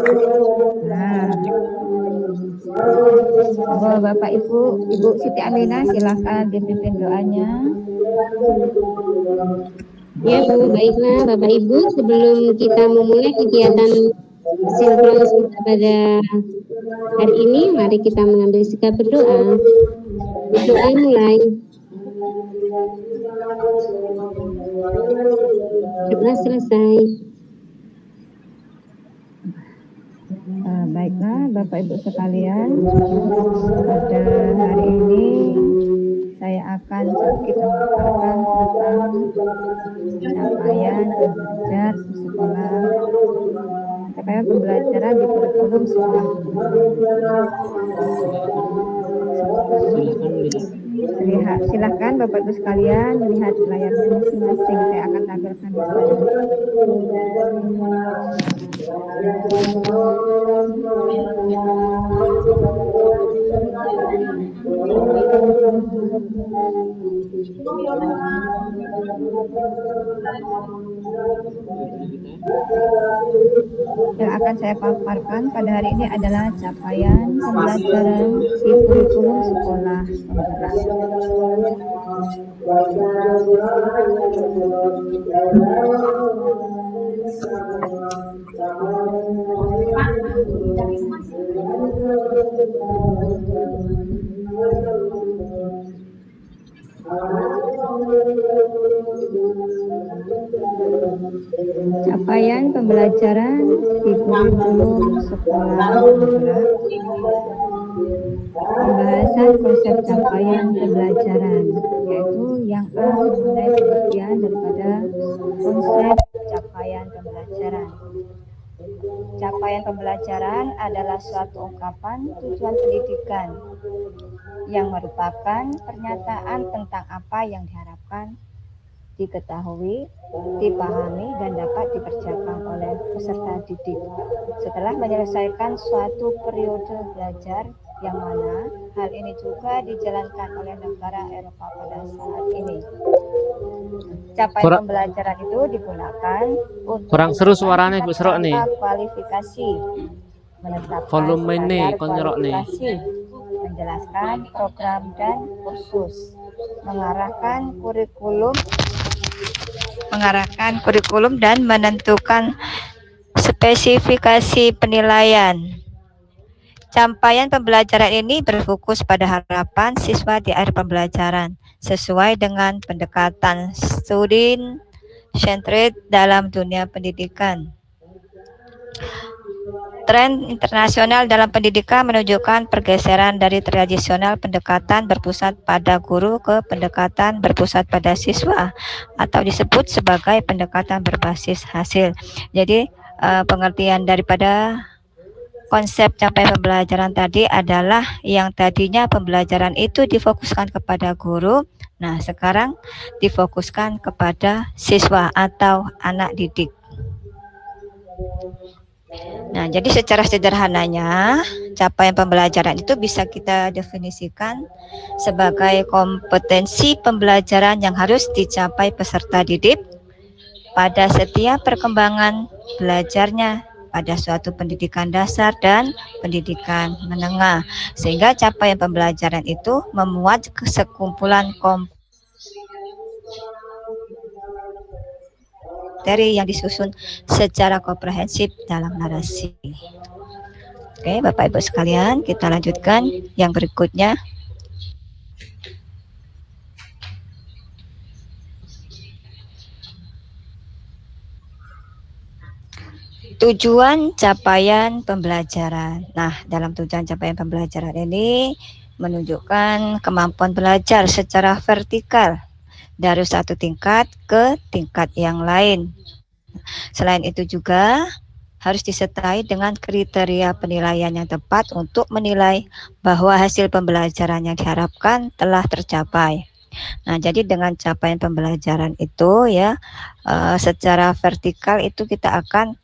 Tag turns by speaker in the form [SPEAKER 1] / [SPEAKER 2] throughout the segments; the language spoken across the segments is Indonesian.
[SPEAKER 1] Nah, Bapak Ibu Siti Aminah, silakan dipimpin doanya.
[SPEAKER 2] Ya Bu, baiklah Bapak Ibu, sebelum kita memulai kegiatan sinkronis kita pada hari ini, mari kita mengambil sikap berdoa. Berdoa mulai. Doa selesai.
[SPEAKER 1] Baiklah Bapak Ibu sekalian, pada hari ini saya akan sedikit memaparkan tentang capaian pembelajar di sekolah, capaian pembelajaran di kurikulum sekolah. Silahkan Bapak Ibu sekalian melihat layarnya masing-masing. Saya akan tampilkan di sana. Yang akan saya paparkan pada hari ini adalah capaian pembelajaran di kurikulum sekolah penggerak. Capaian pembelajaran di kurikulum sekolah penggerak. Pembahasan konsep capaian pembelajaran, yaitu yang A mengenai pengertian daripada konsep capaian pembelajaran. Capaian pembelajaran adalah suatu ungkapan tujuan pendidikan yang merupakan pernyataan tentang apa yang diharapkan, diketahui, dipahami, dan dapat dikerjakan oleh peserta didik setelah menyelesaikan suatu periode belajar, yang mana hal ini juga dijalankan oleh negara Eropa pada saat ini. Capaian pembelajaran itu digunakan untuk
[SPEAKER 3] kurang seru suaranya Bu Serok nih.
[SPEAKER 1] Kualifikasi, menetapkan
[SPEAKER 3] volume
[SPEAKER 1] standar
[SPEAKER 3] kualifikasi,
[SPEAKER 1] menjelaskan program dan kursus, mengarahkan kurikulum dan menentukan spesifikasi penilaian. Capaian pembelajaran ini berfokus pada harapan siswa di akhir pembelajaran sesuai dengan pendekatan student centered dalam dunia pendidikan. Tren internasional dalam pendidikan menunjukkan pergeseran dari tradisional pendekatan berpusat pada guru ke pendekatan berpusat pada siswa, atau disebut sebagai pendekatan berbasis hasil. Jadi pengertian daripada konsep capaian pembelajaran tadi adalah yang tadinya pembelajaran itu difokuskan kepada guru, nah sekarang difokuskan kepada siswa atau anak didik. Nah, jadi secara sederhananya, capaian pembelajaran itu bisa kita definisikan sebagai kompetensi pembelajaran yang harus dicapai peserta didik pada setiap perkembangan belajarnya pada suatu pendidikan dasar dan pendidikan menengah. Sehingga capaian pembelajaran itu memuat sekumpulan materi yang disusun secara komprehensif dalam narasi. Oke, Bapak Ibu sekalian, kita lanjutkan yang berikutnya. Tujuan capaian pembelajaran. Nah, dalam tujuan capaian pembelajaran ini menunjukkan kemampuan belajar secara vertikal dari satu tingkat ke tingkat yang lain. Selain itu juga harus disertai dengan kriteria penilaian yang tepat untuk menilai bahwa hasil pembelajaran yang diharapkan telah tercapai. Nah, jadi dengan capaian pembelajaran itu ya, secara vertikal itu kita akan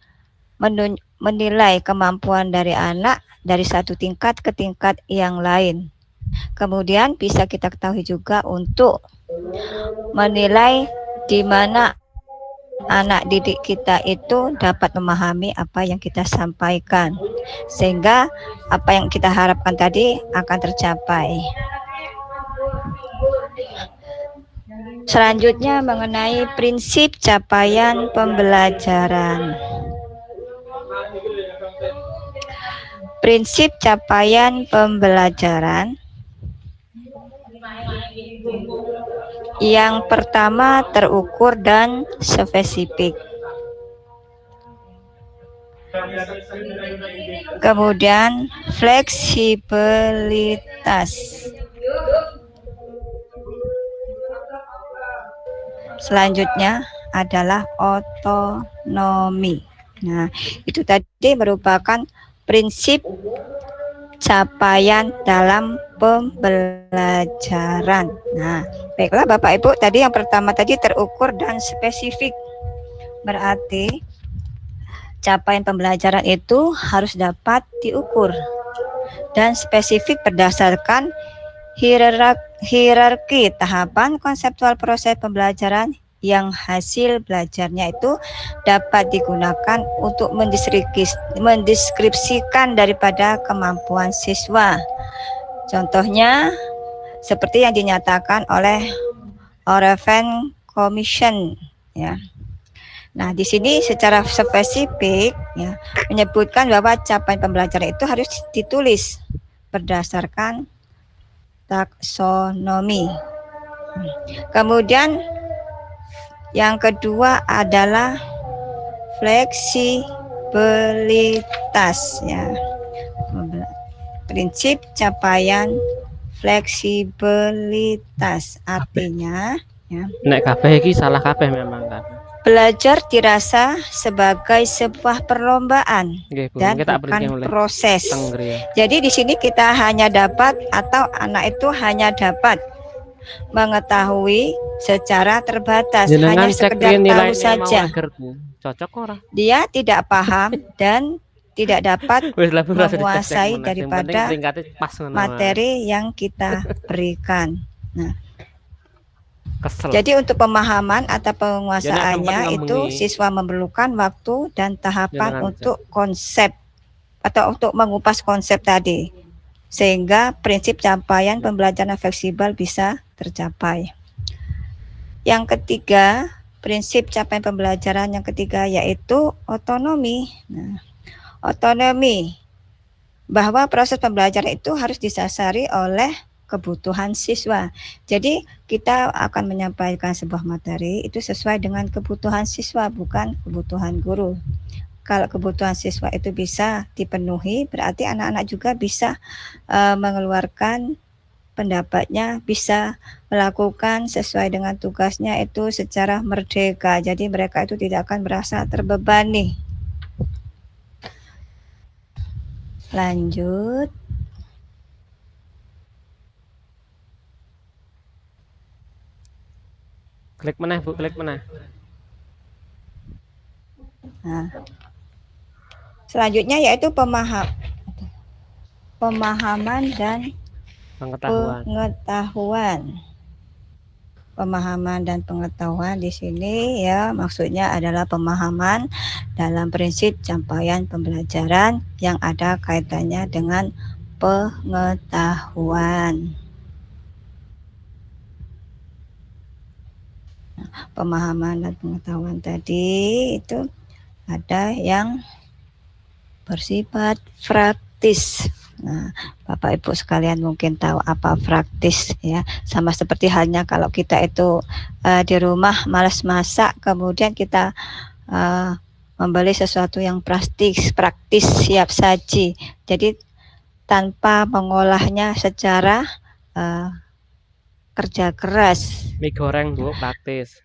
[SPEAKER 1] menilai kemampuan dari anak dari satu tingkat ke tingkat yang lain. Kemudian bisa kita ketahui juga untuk menilai di mana anak didik kita itu dapat memahami apa yang kita sampaikan, sehingga apa yang kita harapkan tadi akan tercapai. Selanjutnya mengenai prinsip capaian pembelajaran. Prinsip capaian pembelajaran yang pertama terukur dan spesifik. Kemudian fleksibilitas. Selanjutnya adalah otonomi. Nah, itu tadi merupakan prinsip capaian dalam pembelajaran. Nah, baiklah Bapak Ibu, tadi yang pertama tadi terukur dan spesifik. Berarti capaian pembelajaran itu harus dapat diukur dan spesifik berdasarkan hierarki tahapan konseptual proses pembelajaran yang hasil belajarnya itu dapat digunakan untuk mendeskripsikan daripada kemampuan siswa. Contohnya seperti yang dinyatakan oleh Oreven Commission, ya. Nah, di sini secara spesifik ya menyebutkan bahwa capaian pembelajaran itu harus ditulis berdasarkan taksonomi. Kemudian yang kedua adalah fleksibilitas, ya. Prinsip capaian fleksibilitas artinya ya.
[SPEAKER 3] Nek kabeh iki salah kabeh memang kabeh.
[SPEAKER 1] Belajar dirasa sebagai sebuah perlombaan dan bukan proses. Jadi di sini kita hanya dapat atau anak itu hanya dapat mengetahui secara terbatas, hanya sekedar tahu saja.
[SPEAKER 3] Cocok ora?
[SPEAKER 1] Dia tidak paham dan tidak dapat menguasai daripada materi yang kita berikan. Nah, kesel. Jadi untuk pemahaman atau penguasaannya itu siswa memerlukan waktu dan tahapan untuk konsep atau untuk mengupas konsep tadi, sehingga prinsip capaian pembelajaran fleksibel bisa tercapai. Yang ketiga, prinsip capaian pembelajaran yang ketiga yaitu otonomi. Nah, otonomi bahwa proses pembelajaran itu harus disasari oleh kebutuhan siswa. Jadi kita akan menyampaikan sebuah materi itu sesuai dengan kebutuhan siswa, bukan kebutuhan guru. Kalau kebutuhan siswa itu bisa dipenuhi, berarti anak-anak juga bisa mengeluarkan pendapatnya, bisa melakukan sesuai dengan tugasnya itu secara merdeka. Jadi mereka itu tidak akan merasa terbebani. Lanjut.
[SPEAKER 3] Klik mana Bu, klik mana.
[SPEAKER 1] Nah, selanjutnya yaitu pemahaman dan pengetahuan. Pemahaman dan pengetahuan di sini ya maksudnya adalah pemahaman dalam prinsip capaian pembelajaran yang ada kaitannya dengan pengetahuan. Pemahaman dan pengetahuan tadi itu ada yang bersifat praktis. Nah, Bapak Ibu sekalian mungkin tahu apa praktis ya. Sama seperti halnya kalau kita itu di rumah malas masak, kemudian kita membeli sesuatu yang praktis siap saji. Jadi tanpa mengolahnya secara kerja keras.
[SPEAKER 3] Mie goreng Bu, praktis.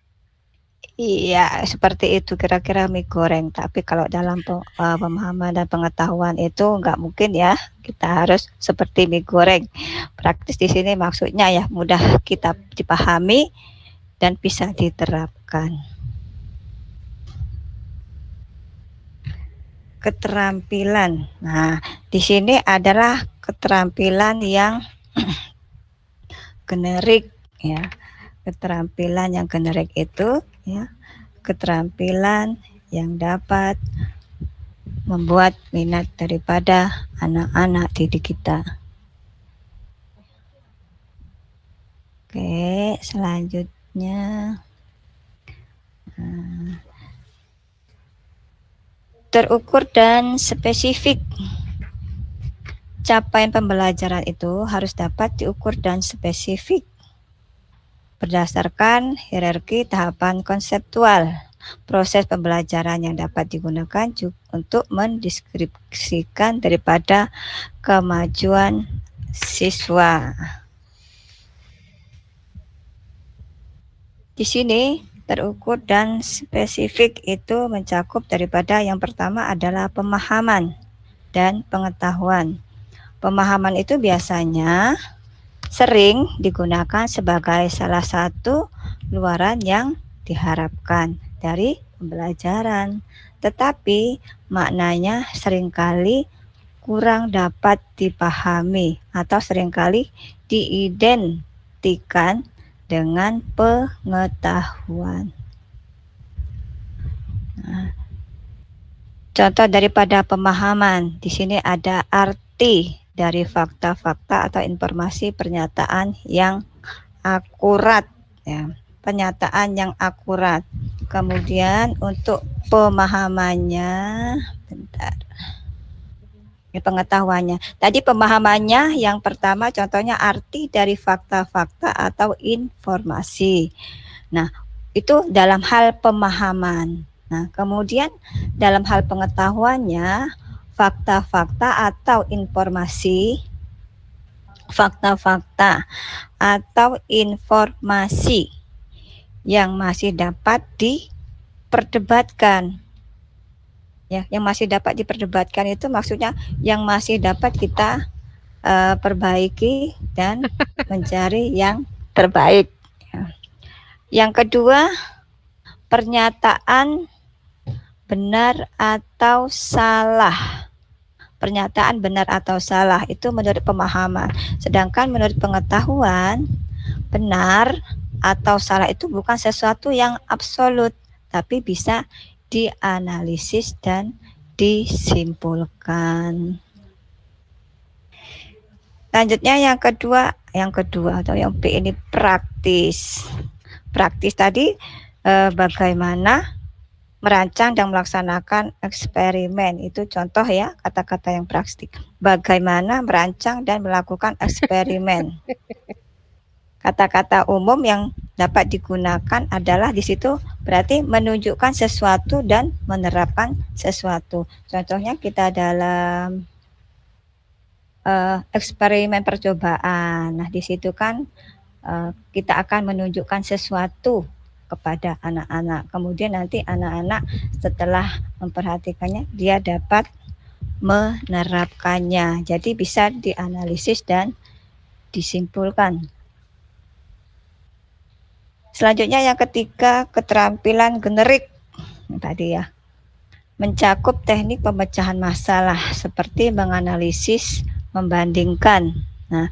[SPEAKER 1] Iya, seperti itu kira-kira mie goreng. Tapi kalau dalam pemahaman dan pengetahuan itu nggak mungkin ya. Kita harus seperti mie goreng. Praktis di sini maksudnya ya mudah kita dipahami dan bisa diterapkan. Keterampilan. Nah, di sini adalah keterampilan yang generik ya. Keterampilan yang generik itu ya keterampilan yang dapat membuat minat daripada anak-anak didik kita. Oke, selanjutnya terukur dan spesifik. Capaian pembelajaran itu harus dapat diukur dan spesifik berdasarkan hierarki tahapan konseptual. Proses pembelajaran yang dapat digunakan untuk mendeskripsikan daripada kemajuan siswa. Di sini terukur dan spesifik itu mencakup daripada yang pertama adalah pemahaman dan pengetahuan. Pemahaman itu biasanya sering digunakan sebagai salah satu luaran yang diharapkan dari pembelajaran, tetapi maknanya seringkali kurang dapat dipahami atau seringkali diidentikan dengan pengetahuan. Nah, contoh daripada pemahaman, di sini ada arti dari fakta-fakta atau informasi pernyataan yang akurat, ya. Pernyataan yang akurat. Kemudian untuk pemahamannya, bentar. Pengetahuannya. Tadi pemahamannya yang pertama contohnya arti dari fakta-fakta atau informasi. Nah, itu dalam hal pemahaman. Nah, kemudian dalam hal pengetahuannya, fakta-fakta atau informasi, fakta-fakta atau informasi yang masih dapat diperdebatkan. Ya, yang masih dapat diperdebatkan itu maksudnya yang masih dapat kita perbaiki dan mencari yang terbaik. Ya. Yang kedua, pernyataan benar atau salah. Pernyataan benar atau salah itu menurut pemahaman. Sedangkan menurut pengetahuan, benar atau salah itu bukan sesuatu yang absolut, tapi bisa dianalisis dan disimpulkan. Selanjutnya yang kedua atau yang P ini praktis. Praktis tadi bagaimana merancang dan melaksanakan eksperimen, itu contoh ya kata-kata yang praktis. Bagaimana merancang dan melakukan eksperimen. Kata-kata umum yang dapat digunakan adalah di situ berarti menunjukkan sesuatu dan menerapkan sesuatu. Contohnya kita dalam eksperimen percobaan. Nah, di situ kan kita akan menunjukkan sesuatu kepada anak-anak. Kemudian nanti anak-anak setelah memperhatikannya, dia dapat menerapkannya. Jadi bisa dianalisis dan disimpulkan. Selanjutnya yang ketiga, keterampilan generik. Tadi ya. Mencakup teknik pemecahan masalah seperti menganalisis, membandingkan. Nah,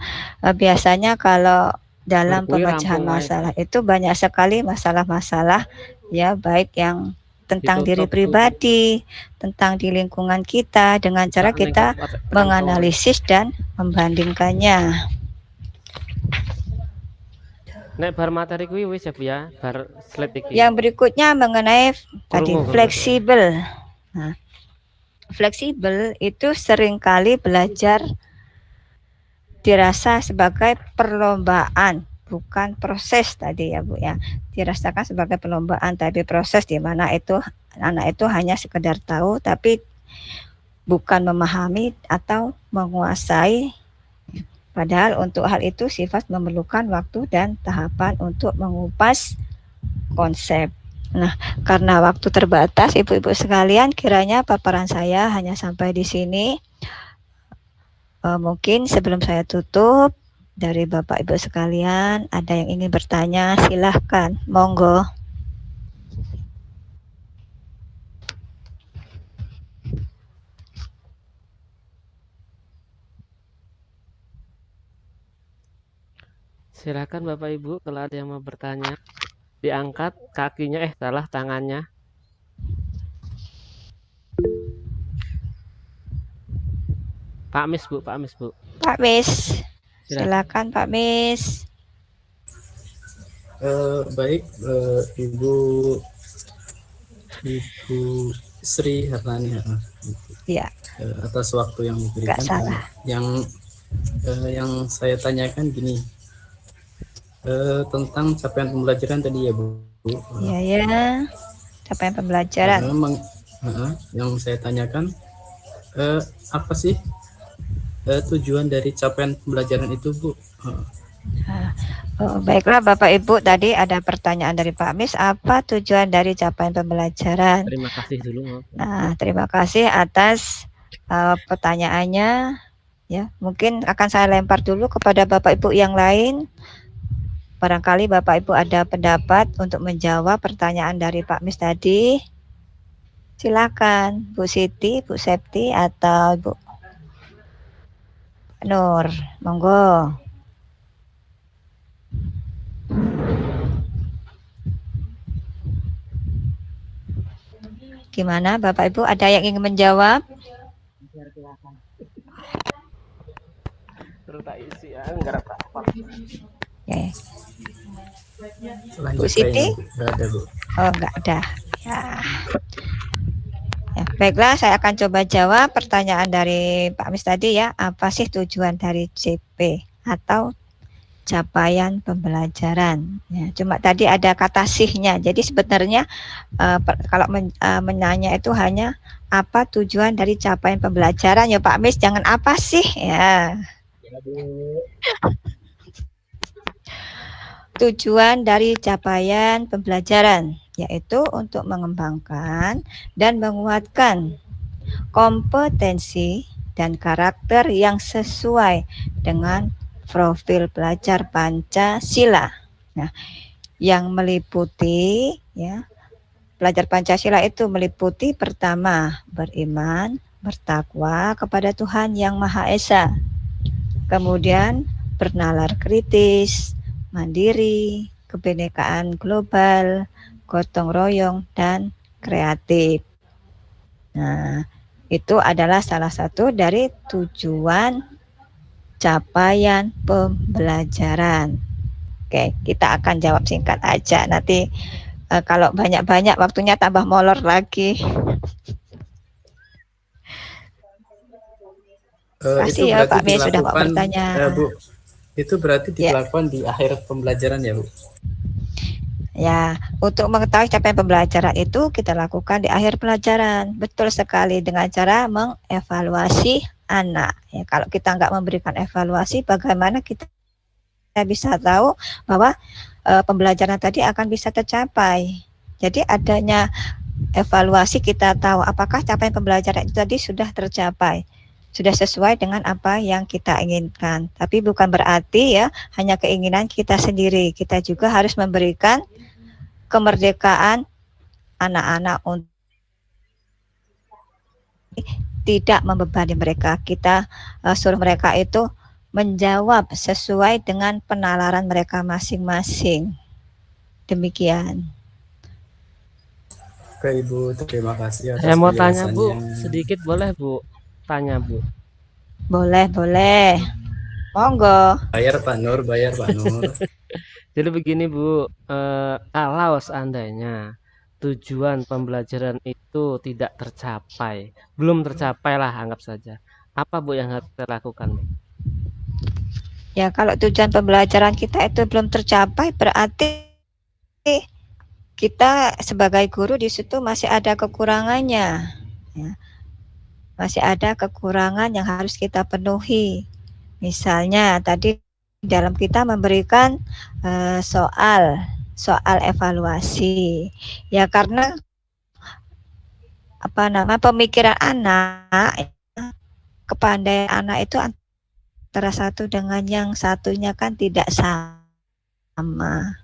[SPEAKER 1] biasanya kalau dalam pemecahan masalah itu banyak sekali masalah-masalah ya, baik yang tentang diri pribadi, tentang di lingkungan kita, dengan cara kita menganalisis dan membandingkannya.
[SPEAKER 3] Nek bar materi kuwi wis ya Bu ya, bar slide iki.
[SPEAKER 1] Yang berikutnya mengenai tadi fleksibel. Nah, fleksibel itu seringkali belajar dirasa sebagai perlombaan, bukan proses tadi ya Bu ya. Dirasakan sebagai perlombaan, tapi proses di mana itu anak itu hanya sekedar tahu tapi bukan memahami atau menguasai. Padahal untuk hal itu sifat memerlukan waktu dan tahapan untuk mengupas konsep. Nah, karena waktu terbatas, ibu-ibu sekalian, kiranya paparan saya hanya sampai di sini. Mungkin sebelum saya tutup, dari Bapak Ibu sekalian, ada yang ingin bertanya, silahkan, monggo.
[SPEAKER 3] Silakan Bapak Ibu kalau ada yang mau bertanya. diangkat kakinya, salah, tangannya. Pak Mis, Bu, Pak Mis, Bu.
[SPEAKER 1] Pak Mis,
[SPEAKER 3] Silakan.
[SPEAKER 1] silakan Pak Mis.
[SPEAKER 4] Baik, Ibu Sri Hartani,
[SPEAKER 1] Ya,
[SPEAKER 4] atas waktu yang diberikan.
[SPEAKER 1] nggak salah.
[SPEAKER 4] Yang saya tanyakan gini, tentang capaian pembelajaran tadi ya Bu.
[SPEAKER 1] Iya ya, capaian pembelajaran.
[SPEAKER 4] Yang saya tanyakan, apa sih tujuan dari capaian pembelajaran itu, Bu?
[SPEAKER 1] Baiklah Bapak Ibu, tadi ada pertanyaan dari Pak Mis, apa tujuan dari capaian pembelajaran?
[SPEAKER 3] Terima kasih dulu.
[SPEAKER 1] Nah, terima kasih atas pertanyaannya. Ya, mungkin akan saya lempar dulu kepada Bapak Ibu yang lain. Barangkali Bapak Ibu ada pendapat untuk menjawab pertanyaan dari Pak Mis tadi. Silakan, Bu Siti, Bu Septi, atau Bu Nur, monggo. Gimana Bapak Ibu, ada yang ingin menjawab? Okay. Bu Siti?
[SPEAKER 4] Nggak ada, Bu.
[SPEAKER 1] Oh, nggak ada. Ya. Ya, baiklah, saya akan coba jawab pertanyaan dari Pak Mis tadi ya. Apa sih tujuan dari CP atau capaian pembelajaran? Ya, cuma tadi ada kata sihnya. Jadi sebenarnya kalau menanya itu hanya apa tujuan dari capaian pembelajaran ya Pak Mis. Jangan apa sih ya. Tujuan dari capaian pembelajaran yaitu untuk mengembangkan dan menguatkan kompetensi dan karakter yang sesuai dengan profil pelajar Pancasila. Nah, yang meliputi ya, pelajar Pancasila itu meliputi pertama, beriman, bertakwa kepada Tuhan Yang Maha Esa. Kemudian bernalar kritis, mandiri, kebinekaan global, gotong royong, dan kreatif. Nah, itu adalah salah satu dari tujuan capaian pembelajaran. Oke, kita akan jawab singkat aja. Nanti kalau banyak-banyak waktunya tambah molor lagi.
[SPEAKER 4] Itu
[SPEAKER 1] ya
[SPEAKER 4] berarti
[SPEAKER 1] Pak Mis sudah mau
[SPEAKER 4] dilakukan,
[SPEAKER 1] bertanya.
[SPEAKER 4] Bu. Itu berarti dilakukan di akhir pembelajaran ya, Bu?
[SPEAKER 1] Ya, untuk mengetahui capaian pembelajaran itu kita lakukan di akhir pelajaran. Betul sekali, dengan cara mengevaluasi anak. Ya, kalau kita nggak memberikan evaluasi, bagaimana kita bisa tahu bahwa pembelajaran tadi akan bisa tercapai. Jadi adanya evaluasi kita tahu apakah capaian pembelajaran itu tadi sudah tercapai. Sudah sesuai dengan apa yang kita inginkan. Tapi bukan berarti ya hanya keinginan kita sendiri. Kita juga harus memberikan kemerdekaan anak-anak untuk tidak membebani mereka. Kita suruh mereka itu menjawab sesuai dengan penalaran mereka masing-masing. Demikian.
[SPEAKER 4] Oke Ibu, terima kasih atas
[SPEAKER 3] Saya mau tanya Bu,
[SPEAKER 4] penjelasannya.
[SPEAKER 3] sedikit boleh Bu? Tanya Bu.
[SPEAKER 1] Boleh, boleh. Monggo.
[SPEAKER 4] Bayar Pak Nur.
[SPEAKER 3] Jadi begini Bu, kalau seandainya tujuan pembelajaran itu tidak tercapai, belum tercapai lah anggap saja, apa Bu yang harus kita lakukan?
[SPEAKER 1] Ya, kalau tujuan pembelajaran kita itu belum tercapai, berarti kita sebagai guru di situ masih ada kekurangannya. Ya. Masih ada kekurangan yang harus kita penuhi. Misalnya tadi dalam kita memberikan soal evaluasi. Ya, karena pemikiran anak, kepandaian anak itu antara satu dengan yang satunya kan tidak sama.